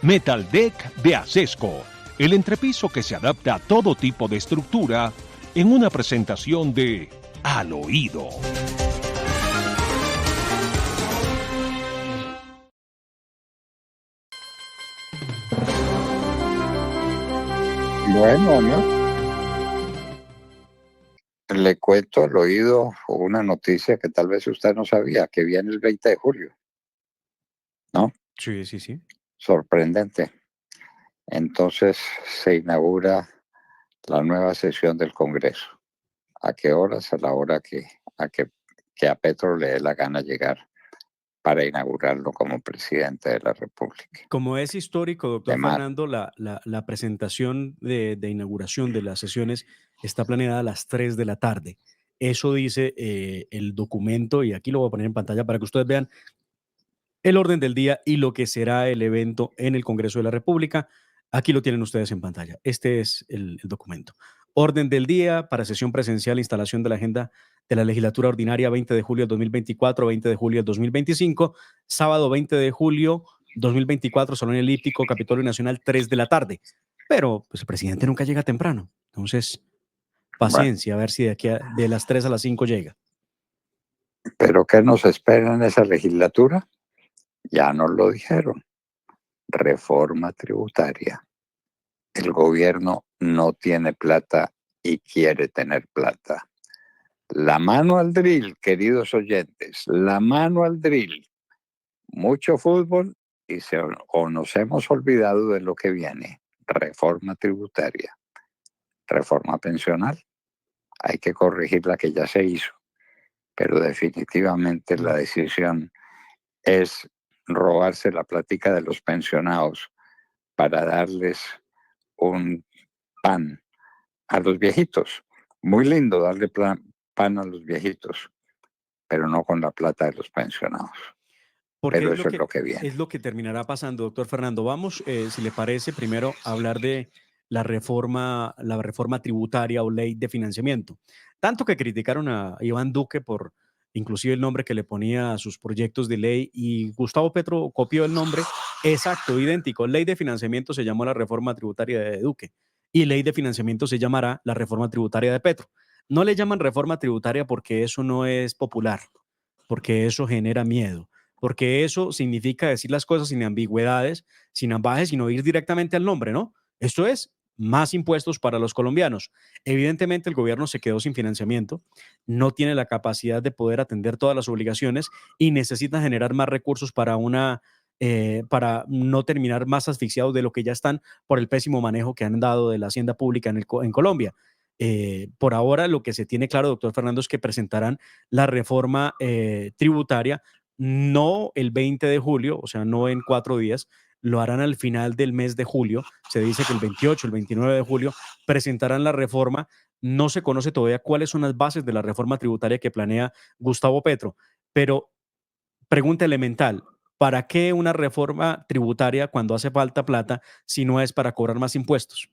Metal Deck de Acesco, el entrepiso que se adapta a todo tipo de estructura en una presentación de Al Oído. Bueno, ¿no? Le cuento al oído una noticia que tal vez usted no sabía, que viene el 20 de julio, ¿no? Sí, sí, sí. Sorprendente. Entonces se inaugura la nueva sesión del Congreso. ¿A qué horas? A la hora que a Petro le dé la gana llegar para inaugurarlo como presidente de la República. Como es histórico, De doctor mar, Fernando, la presentación de inauguración de las sesiones está planeada a las 3 de la tarde. Eso dice el documento, y aquí lo voy a poner en pantalla para que ustedes vean el orden del día y lo que será el evento en el Congreso de la República. Aquí lo tienen ustedes en pantalla. Este es el documento. Orden del día para sesión presencial, instalación de la agenda de la legislatura ordinaria 20 de julio del 2024, 20 de julio del 2025, sábado 20 de julio 2024, Salón Elíptico, Capitolio Nacional, 3 de la tarde. Pero pues, el presidente nunca llega temprano. Entonces, bueno, paciencia, a ver si de las 3 a las 5 llega. pero ¿qué nos espera en esa legislatura? Ya nos lo dijeron. Reforma tributaria. El gobierno no tiene plata y quiere tener plata. La mano al drill, queridos oyentes, la mano al drill. Mucho fútbol o nos hemos olvidado de lo que viene. Reforma tributaria, reforma pensional. Hay que corregir la que ya se hizo, pero definitivamente la decisión es robarse la plática de los pensionados para darles un pan a los viejitos. Muy lindo darle pan a los viejitos, pero no con la plata de los pensionados. Porque Pero eso es lo que viene. es lo que terminará pasando, doctor Fernando. Vamos, si le parece, primero a hablar de la reforma tributaria o ley de financiamiento. Tanto que criticaron a Iván Duque por inclusive el nombre que le ponía a sus proyectos de ley, y Gustavo Petro copió el nombre exacto, idéntico. Ley de financiamiento se llamó la reforma tributaria de Duque y ley de financiamiento se llamará la reforma tributaria de Petro. No le llaman reforma tributaria porque eso no es popular, porque eso genera miedo, porque eso significa decir las cosas sin ambigüedades, sin ambajes, sino ir directamente al nombre, ¿no? Esto es más impuestos para los colombianos. Evidentemente el gobierno se quedó sin financiamiento, no tiene la capacidad de poder atender todas las obligaciones y necesita generar más recursos para no terminar más asfixiados de lo que ya están por el pésimo manejo que han dado de la hacienda pública en Colombia. Por ahora lo que se tiene claro, doctor Fernando, es que presentarán la reforma tributaria no el 20 de julio, o sea, no en 4 días, lo harán al final del mes de julio. Se dice que el 28, el 29 de julio presentarán la reforma. No se conoce todavía cuáles son las bases de la reforma tributaria que planea Gustavo Petro, pero pregunta elemental, ¿para qué una reforma tributaria cuando hace falta plata si no es para cobrar más impuestos?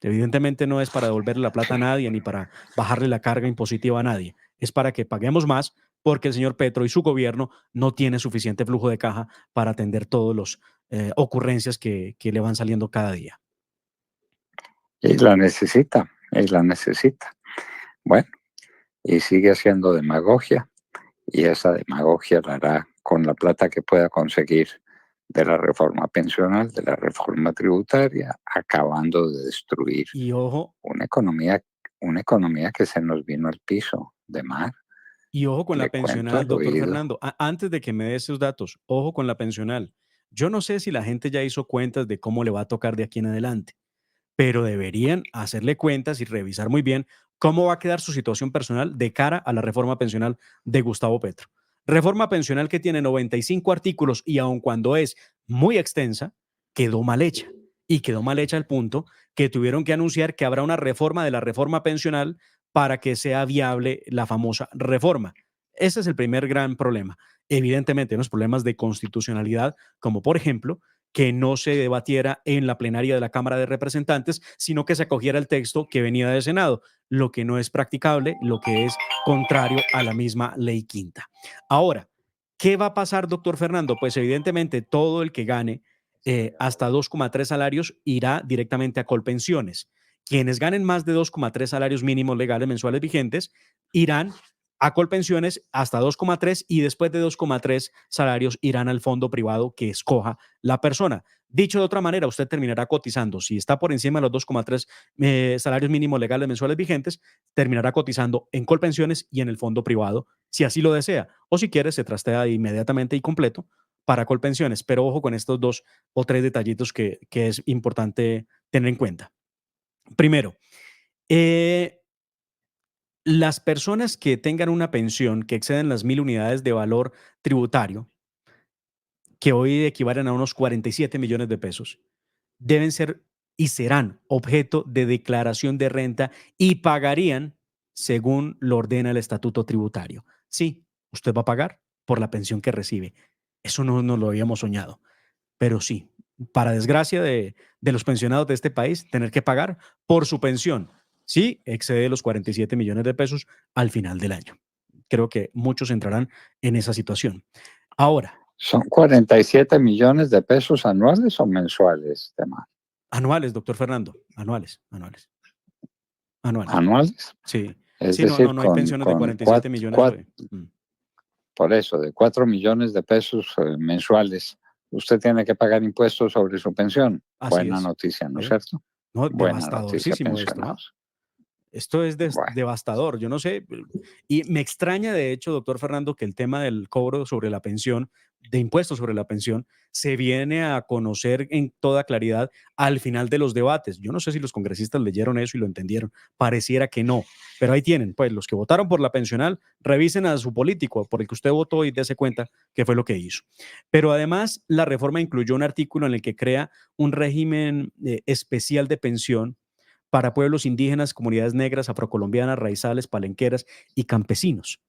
Evidentemente no es para devolverle la plata a nadie ni para bajarle la carga impositiva a nadie. Es para que paguemos más porque el señor Petro y su gobierno no tiene suficiente flujo de caja para atender todas las ocurrencias que le van saliendo cada día. Y la necesita, y la necesita. Bueno, y sigue haciendo demagogia, y esa demagogia la hará con la plata que pueda conseguir de la reforma pensional, de la reforma tributaria, acabando de destruir Y ojo, una economía, una economía que se nos vino al piso de mar. y ojo con la Le cuento pensional, al doctor oído. Fernando. Antes de que me dé esos datos, ojo con la pensional. Yo no sé si la gente ya hizo cuentas de cómo le va a tocar de aquí en adelante, pero deberían hacerle cuentas y revisar muy bien cómo va a quedar su situación personal de cara a la reforma pensional de Gustavo Petro. Reforma pensional que tiene 95 artículos y aun cuando es muy extensa, quedó mal hecha. Y quedó mal hecha al punto que tuvieron que anunciar que habrá una reforma de la reforma pensional para que sea viable la famosa reforma. Ese es el primer gran problema. Evidentemente, unos problemas de constitucionalidad, como por ejemplo que no se debatiera en la plenaria de la Cámara de Representantes, sino que se acogiera el texto que venía del Senado, lo que no es practicable, lo que es contrario a la misma ley quinta. Ahora, ¿qué va a pasar, doctor Fernando? Pues evidentemente todo el que gane hasta 2,3 salarios irá directamente a Colpensiones. Quienes ganen más de 2,3 salarios mínimos legales mensuales vigentes irán a Colpensiones hasta 2,3 y después de 2,3 salarios irán al fondo privado que escoja la persona. Dicho de otra manera, usted terminará cotizando. Si está por encima de los 2,3 salarios mínimos legales mensuales vigentes, terminará cotizando en Colpensiones y en el fondo privado, si así lo desea. O si quiere, se trastea inmediatamente y completo para Colpensiones. Pero ojo con estos 2 o 3 detallitos que es importante tener en cuenta. Primero, las personas que tengan una pensión que exceden las 1.000 unidades de valor tributario, que hoy equivalen a unos 47 millones de pesos, deben ser y serán objeto de declaración de renta y pagarían según lo ordena el estatuto tributario. Sí, usted va a pagar por la pensión que recibe. Eso no nos lo habíamos soñado, pero sí, para desgracia de los pensionados de este país, tener que pagar por su pensión. Sí, excede los 47 millones de pesos al final del año. Creo que muchos entrarán en esa situación. Ahora, ¿Son 47 millones de pesos anuales o mensuales, Tema? anuales, doctor Fernando, anuales. ¿Anuales? Sí, Es sí, decir, no hay pensiones de 47 millones hoy. por eso, de 4 millones de pesos mensuales, usted tiene que pagar impuestos sobre su pensión. Así Buena es. noticia, ¿no es ¿Eh? cierto? No, Buena noticia, devastadorcísimo esto, ¿no? pensionados. Esto es Bueno, devastador. Yo no sé. Y me extraña, de hecho, doctor Fernando, que el tema del cobro sobre la pensión, de impuestos sobre la pensión, se viene a conocer en toda claridad al final de los debates. Yo no sé si los congresistas leyeron eso y lo entendieron. Pareciera que no. Pero ahí tienen, pues, los que votaron por la pensional, revisen a su político por el que usted votó y dése cuenta qué fue lo que hizo. Pero además, la reforma incluyó un artículo en el que crea un régimen especial de pensión para pueblos indígenas, comunidades negras, afrocolombianas, raizales, palenqueras y campesinos.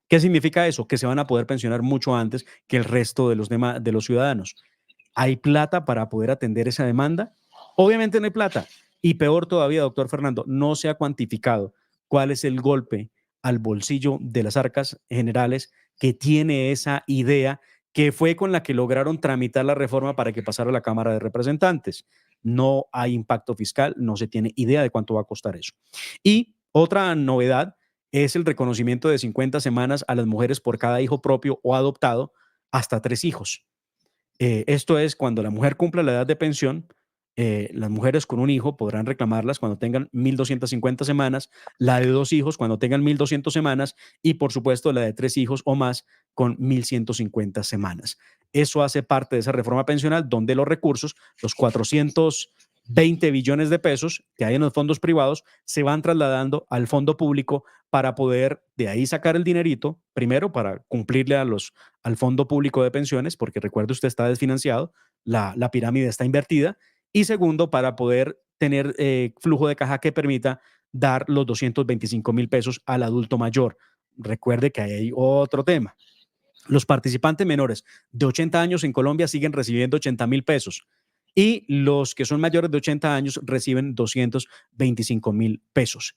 ¿Qué significa eso? Que se van a poder pensionar mucho antes que el resto de los ciudadanos. ¿Hay plata para poder atender esa demanda? Obviamente no hay plata. Y peor todavía, doctor Fernando, no se ha cuantificado cuál es el golpe al bolsillo de las arcas generales que tiene esa idea que fue con la que lograron tramitar la reforma para que pasara a la Cámara de Representantes. No hay impacto fiscal, no se tiene idea de cuánto va a costar eso. Y otra novedad es el reconocimiento de 50 semanas a las mujeres por cada hijo propio o adoptado hasta 3 hijos. Esto es cuando la mujer cumpla la edad de pensión, las mujeres con un hijo podrán reclamarlas cuando tengan 1.250 semanas, la de 2 hijos cuando tengan 1.200 semanas y por supuesto la de 3 hijos o más con 1.150 semanas. Eso hace parte de esa reforma pensional donde los recursos, los 420 billones de pesos que hay en los fondos privados, se van trasladando al fondo público para poder de ahí sacar el dinerito, primero para cumplirle al fondo público de pensiones, porque recuerde usted está desfinanciado, la pirámide está invertida, y segundo, para poder tener flujo de caja que permita dar los 225.000 pesos al adulto mayor. Recuerde que hay otro tema. Los participantes menores de 80 años en Colombia siguen recibiendo 80.000 pesos y los que son mayores de 80 años reciben 225.000 pesos.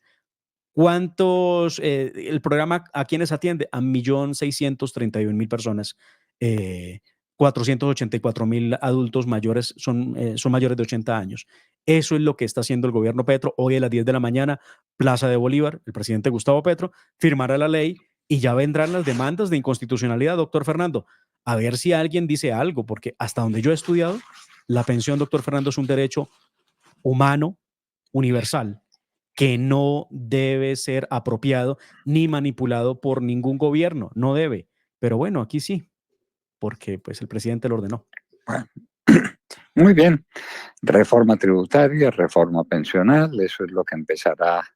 ¿Cuántos? El programa a quienes atiende a 1.631.000 personas. 484.000 adultos mayores son mayores de 80 años. Eso es lo que está haciendo el gobierno Petro. Hoy a las 10 de la mañana, Plaza de Bolívar, el presidente Gustavo Petro firmará la ley y ya vendrán las demandas de inconstitucionalidad, doctor Fernando. A ver si alguien dice algo, porque hasta donde yo he estudiado, la pensión, doctor Fernando, es un derecho humano, universal, que no debe ser apropiado ni manipulado por ningún gobierno, no debe. Pero bueno, aquí sí, porque pues el presidente lo ordenó. bueno. Muy bien. Reforma tributaria, reforma pensional, eso es lo que empezará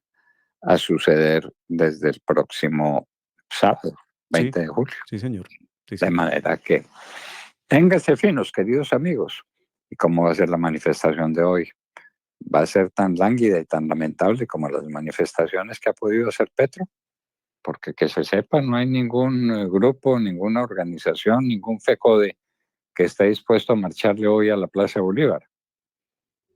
a suceder desde el próximo sábado, 20 Sí, de julio. sí, señor. Sí, De señor. manera que ténganse finos, queridos amigos. ¿Y cómo va a ser la manifestación de hoy? ¿Va a ser tan lánguida y tan lamentable como las manifestaciones que ha podido hacer Petro? Porque que se sepa, no hay ningún grupo, ninguna organización, ningún FECODE que esté dispuesto a marcharle hoy a la Plaza de Bolívar.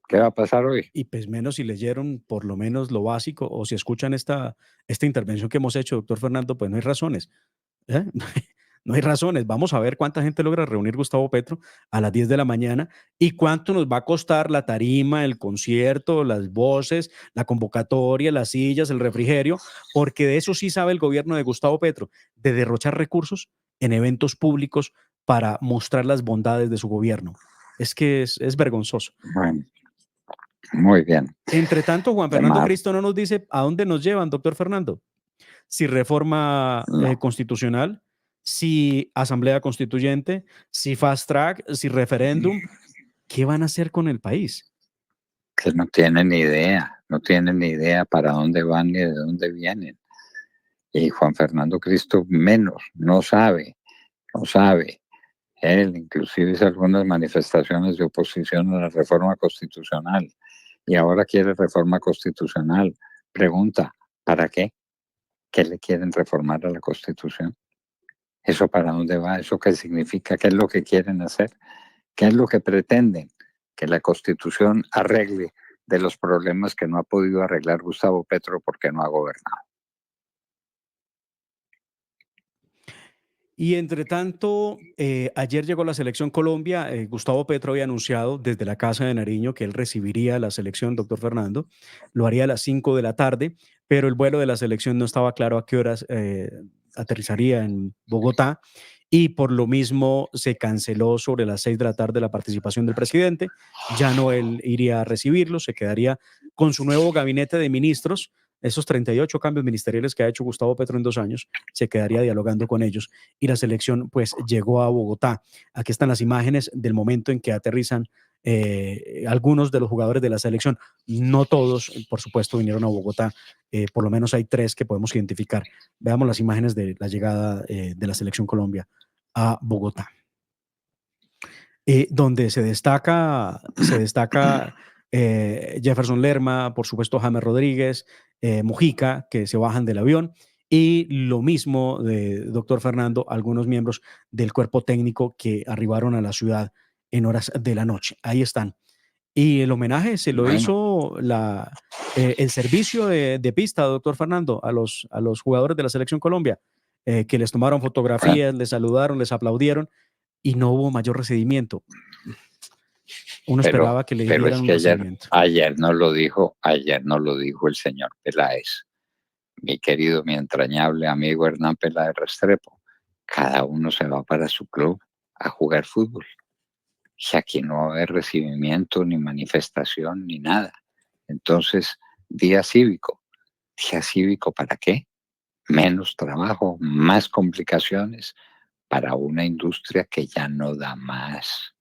¿Qué va a pasar hoy? Y pues menos si leyeron por lo menos lo básico o si escuchan esta intervención que hemos hecho, doctor Fernando, pues no hay razones. ¿Eh? No hay razones. Vamos a ver cuánta gente logra reunir Gustavo Petro a las 10 de la mañana y cuánto nos va a costar la tarima, el concierto, las voces, la convocatoria, las sillas, el refrigerio, porque de eso sí sabe el gobierno de Gustavo Petro, de derrochar recursos en eventos públicos para mostrar las bondades de su gobierno. Es que es vergonzoso. Bueno, muy bien. Entre tanto, Juan ¿Qué Fernando más? Cristo no nos dice a dónde nos llevan, doctor Fernando. Si reforma No, constitucional, si asamblea constituyente, si fast track, si referéndum, ¿qué van a hacer con el país? que no tienen ni idea, no tienen ni idea para dónde van ni de dónde vienen. Y Juan Fernando Cristo menos, no sabe, no sabe. Él inclusive hizo algunas manifestaciones de oposición a la reforma constitucional y ahora quiere reforma constitucional. Pregunta, ¿para qué? ¿Qué le quieren reformar a la Constitución? ¿Eso para dónde va? ¿Eso qué significa? ¿Qué es lo que quieren hacer? ¿Qué es lo que pretenden? Que la Constitución arregle de los problemas que no ha podido arreglar Gustavo Petro porque no ha gobernado. Y entre tanto, ayer llegó la selección Colombia. Gustavo Petro había anunciado desde la Casa de Nariño que él recibiría la selección, doctor Fernando. Lo haría a las 5 de la tarde, pero el vuelo de la selección no estaba claro a qué horas aterrizaría en Bogotá. Y por lo mismo se canceló sobre las 6 de la tarde la participación del presidente. Ya no él iría a recibirlo, se quedaría con su nuevo gabinete de ministros. Esos 38 cambios ministeriales que ha hecho Gustavo Petro en 2 años, se quedaría dialogando con ellos y la selección pues llegó a Bogotá. Aquí están las imágenes del momento en que aterrizan algunos de los jugadores de la selección. No todos, por supuesto, vinieron a Bogotá. Por lo menos hay 3 que podemos identificar. Veamos las imágenes de la llegada de la selección Colombia a Bogotá. Donde se destaca Jefferson Lerma, por supuesto James Rodríguez, Mojica, que se bajan del avión, y lo mismo de doctor Fernando, algunos miembros del cuerpo técnico que arribaron a la ciudad en horas de la noche. Ahí están. Y el homenaje se lo Bueno, hizo el servicio de pista, doctor Fernando, a los jugadores de la Selección Colombia, que les tomaron bueno, fotografías, les saludaron, les aplaudieron y no hubo mayor recibimiento. Uno pero, esperaba que le pero dieran es un que recibimiento. ayer no lo dijo el señor Peláez, mi querido, mi entrañable amigo Hernán Peláez Restrepo. Cada uno se va para su club a jugar fútbol. Y aquí no va a haber recibimiento, ni manifestación, ni nada. Entonces, día cívico. ¿Día cívico para qué? Menos trabajo, más complicaciones para una industria que ya no da más.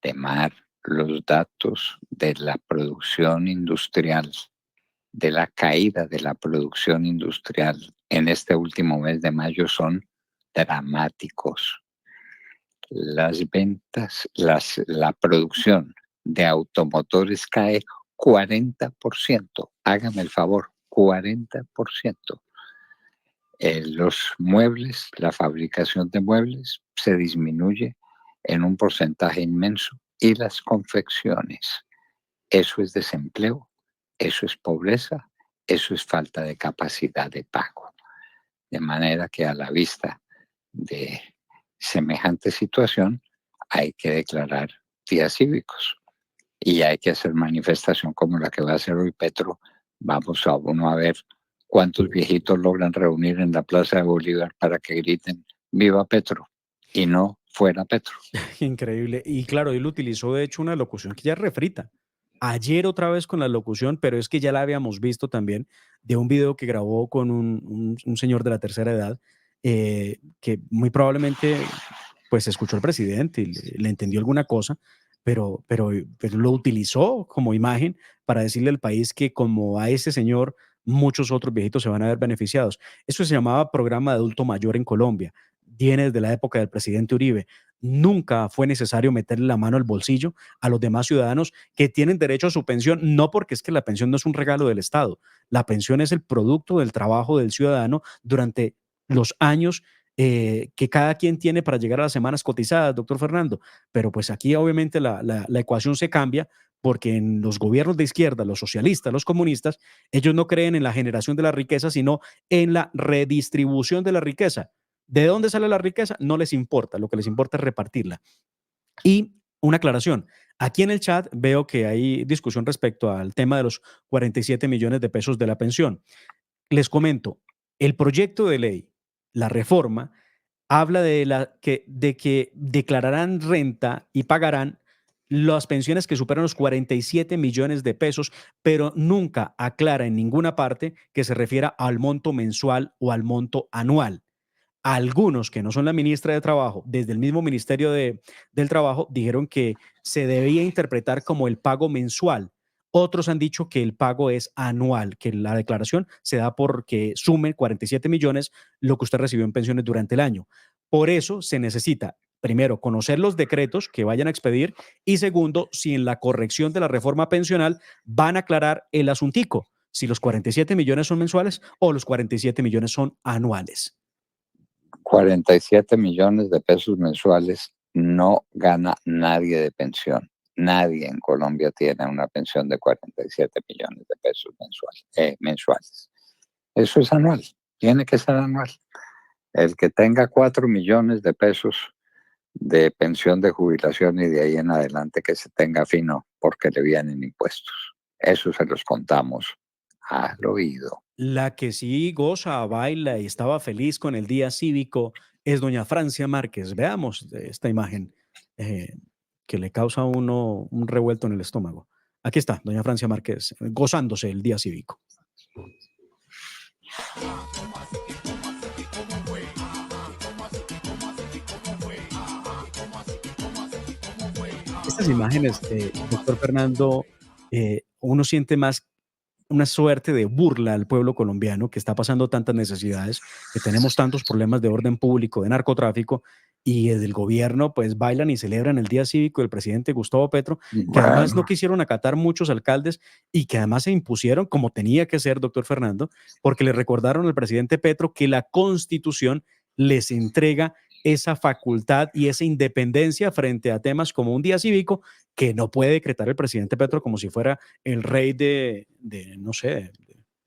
Temar los datos de la producción industrial, de la caída de la producción industrial en este último mes de mayo son dramáticos. Las ventas, la producción de automotores cae 40%. Hágame el favor, 40%. Los muebles, la fabricación de muebles se disminuye en un porcentaje inmenso y las confecciones. Eso es desempleo, eso es pobreza, eso es falta de capacidad de pago. De manera que a la vista de semejante situación hay que declarar días cívicos y hay que hacer manifestación como la que va a hacer hoy Petro. Vamos a uno a ver cuántos viejitos logran reunir en la Plaza de Bolívar para que griten viva Petro y no fuera Petro. Increíble. Y claro, él utilizó de hecho una locución que ya es refrita. Ayer otra vez con la locución, pero es que ya la habíamos visto también de un video que grabó con un señor de la tercera edad, que muy probablemente pues escuchó al presidente y le entendió alguna cosa, pero lo utilizó como imagen para decirle al país que como a ese señor, muchos otros viejitos se van a ver beneficiados. Eso se llamaba programa de adulto mayor en Colombia. Viene desde la época del presidente Uribe. Nunca fue necesario meterle la mano al bolsillo a los demás ciudadanos que tienen derecho a su pensión, no porque es que la pensión no es un regalo del Estado. La pensión es el producto del trabajo del ciudadano durante los años que cada quien tiene para llegar a las semanas cotizadas, doctor Fernando. Pero pues aquí obviamente la ecuación se cambia porque en los gobiernos de izquierda, los socialistas, los comunistas, ellos no creen en la generación de la riqueza, sino en la redistribución de la riqueza. ¿De dónde sale la riqueza? No les importa, lo que les importa es repartirla. Y una aclaración, aquí en el chat veo que hay discusión respecto al tema de los 47 millones de pesos de la pensión. Les comento, el proyecto de ley, la reforma, habla de que declararán renta y pagarán las pensiones que superan los 47 millones de pesos, pero nunca aclara en ninguna parte que se refiera al monto mensual o al monto anual. Algunos que no son la ministra de Trabajo, desde el mismo Ministerio del Trabajo, dijeron que se debía interpretar como el pago mensual. Otros han dicho que el pago es anual, que la declaración se da porque sume 47 millones lo que usted recibió en pensiones durante el año. Por eso se necesita, primero, conocer los decretos que vayan a expedir y segundo, si en la corrección de la reforma pensional van a aclarar el asuntico, si los 47 millones son mensuales o los 47 millones son anuales. 47 millones de pesos mensuales no gana nadie de pensión. Nadie en Colombia tiene una pensión de 47 millones de pesos mensuales. Eso es anual, tiene que ser anual. El que tenga 4 millones de pesos de pensión de jubilación y de ahí en adelante que se tenga fino porque le vienen impuestos. Eso se los contamos al oído. La que sí goza, baila y estaba feliz con el día cívico es doña Francia Márquez. Veamos esta imagen que le causa a uno un revuelto en el estómago. Aquí está, doña Francia Márquez, gozándose el día cívico. Estas imágenes, doctor Fernando, uno siente más una suerte de burla al pueblo colombiano que está pasando tantas necesidades, que tenemos tantos problemas de orden público, de narcotráfico, y del gobierno pues bailan y celebran el día cívico del presidente Gustavo Petro, que además no quisieron acatar muchos alcaldes y que además se impusieron como tenía que ser, doctor Fernando, porque le recordaron al presidente Petro que la Constitución les entrega esa facultad y esa independencia frente a temas como un día cívico que no puede decretar el presidente Petro como si fuera el rey no sé,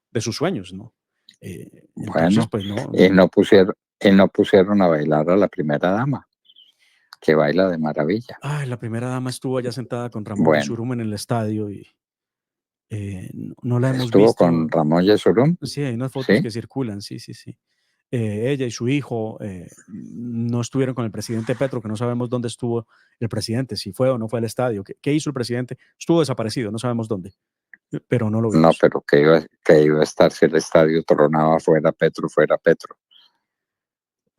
de sus sueños, ¿no? Entonces, Bueno, pues no. y no pusieron a bailar a la primera dama, que baila de maravilla. Ay, la primera dama estuvo allá sentada con Ramón Bueno, Yesurún en el estadio y no la hemos estuvo visto. con Ramón Yesurún. Sí, hay unas fotos ¿Sí? que circulan, sí. Ella y su hijo no estuvieron con el presidente Petro, que no sabemos dónde estuvo el presidente, si fue o no fue al estadio. ¿Qué hizo el presidente? Estuvo desaparecido, no sabemos dónde, pero no lo vimos. No, pero que iba a estar si el estadio tronaba fuera Petro.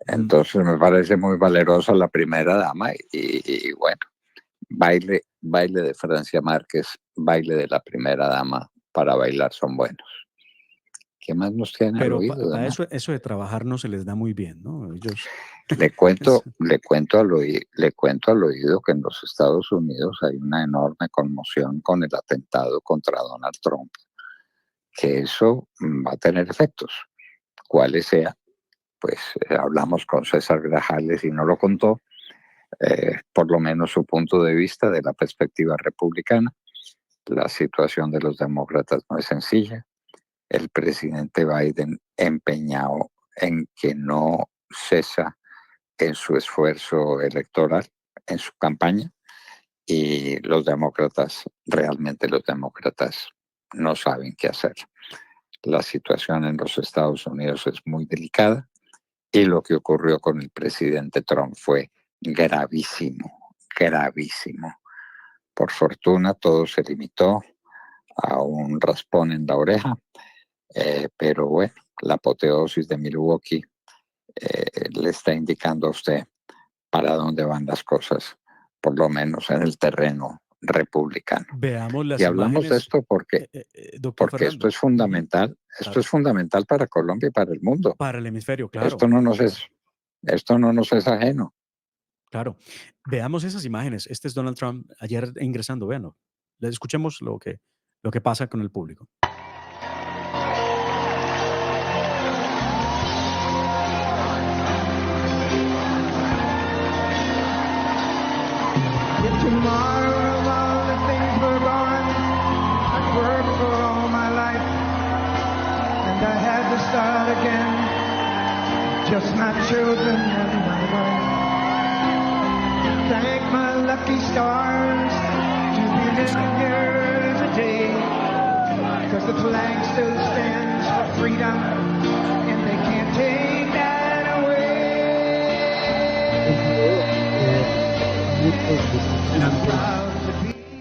Entonces me parece muy valerosa la primera dama y bueno, baile de Francia Márquez, baile de la primera dama para bailar son buenos. ¿Qué más nos tiene al Pero oído? para eso de trabajar no se les da muy bien, ¿no? Ellos... Le cuento al oído que en los Estados Unidos hay una enorme conmoción con el atentado contra Donald Trump, que eso va a tener efectos. ¿Cuáles sean? Pues hablamos con César Grajales y no lo contó, por lo menos su punto de vista de la perspectiva republicana. La situación de los demócratas no es sencilla. El presidente Biden empeñado en que no cesa en su esfuerzo electoral, en su campaña, y realmente los demócratas no saben qué hacer. La situación en los Estados Unidos es muy delicada y lo que ocurrió con el presidente Trump fue gravísimo. Por fortuna todo se limitó a un raspón en la oreja, pero bueno, la apoteosis de Milwaukee le está indicando a usted para dónde van las cosas, por lo menos en el terreno republicano. Veamos las y hablamos imágenes, de esto porque Fernando. esto es fundamental, Claro. es fundamental para Colombia y para el mundo. Para el hemisferio, claro. Esto no nos es ajeno. Claro. Veamos esas imágenes. Este es Donald Trump ayer ingresando, véanlo. Escuchemos lo que pasa con el público. just my children and my wife. Thank my lucky stars to be living here today, 'cause the flag still stands for freedom and they can't take that away.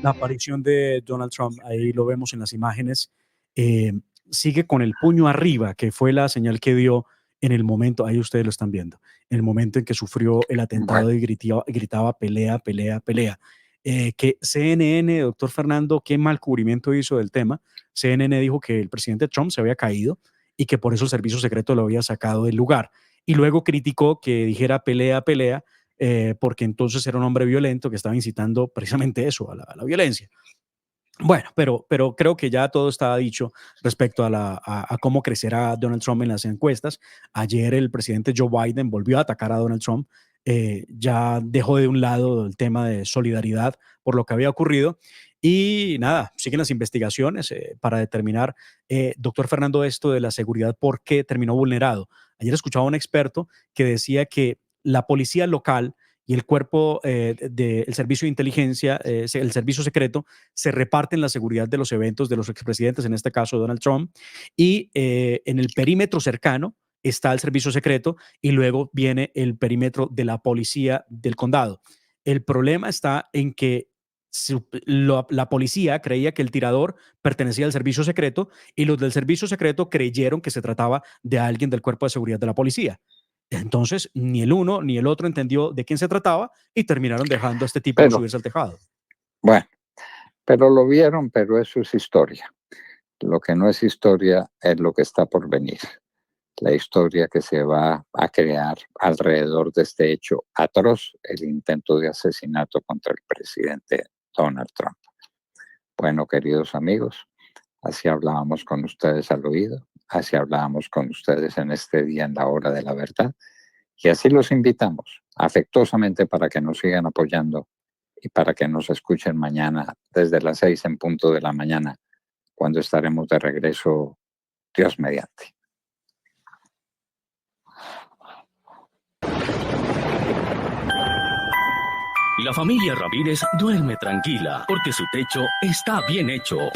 La aparición de Donald Trump, ahí lo vemos en las imágenes, sigue con el puño arriba, que fue la señal que dio en el momento, ahí ustedes lo están viendo, en el momento en que sufrió el atentado y gritaba pelea, pelea, pelea. Que CNN, doctor Fernando, qué mal cubrimiento hizo del tema. CNN dijo que el presidente Trump se había caído y que por eso el servicio secreto lo había sacado del lugar. Y luego criticó que dijera pelea, pelea, porque entonces era un hombre violento que estaba incitando precisamente eso, a la violencia. Bueno, pero creo que ya todo estaba dicho respecto a cómo crecerá Donald Trump en las encuestas. Ayer el presidente Joe Biden volvió a atacar a Donald Trump, ya dejó de un lado el tema de solidaridad por lo que había ocurrido. Y nada, siguen las investigaciones para determinar, doctor Fernando, esto de la seguridad, ¿por qué terminó vulnerado? Ayer escuchaba a un experto que decía que la policía local y el cuerpo del servicio de inteligencia, el servicio secreto, se reparten la seguridad de los eventos de los expresidentes, en este caso Donald Trump, y en el perímetro cercano está el servicio secreto y luego viene el perímetro de la policía del condado. El problema está en que la policía creía que el tirador pertenecía al servicio secreto y los del servicio secreto creyeron que se trataba de alguien del cuerpo de seguridad de la policía. Entonces, ni el uno ni el otro entendió de quién se trataba y terminaron dejando a este tipo de subirse al tejado. Bueno, pero lo vieron, pero eso es historia. Lo que no es historia es lo que está por venir. La historia que se va a crear alrededor de este hecho atroz, el intento de asesinato contra el presidente Donald Trump. Bueno, queridos amigos, así hablábamos con ustedes al oído. Así hablábamos con ustedes en este día, en la hora de la verdad, y así los invitamos afectuosamente para que nos sigan apoyando y para que nos escuchen mañana desde las 6 en punto de la mañana, cuando estaremos de regreso, Dios mediante. La familia Ramírez duerme tranquila porque su techo está bien hecho.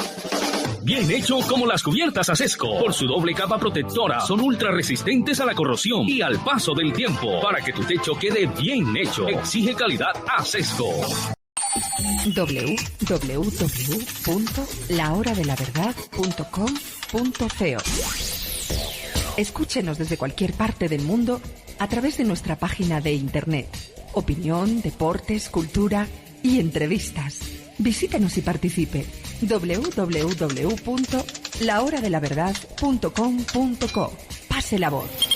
Bien hecho como las cubiertas Acesco. Por su doble capa protectora, son ultra resistentes a la corrosión y al paso del tiempo. Para que tu techo quede bien hecho, exige calidad Acesco. www.lahoradelaverdad.com.co. Escúchenos desde cualquier parte del mundo a través de nuestra página de internet. Opinión, deportes, cultura y entrevistas. Visítenos y participe. www.lahoradelaverdad.com.co. Pase la voz.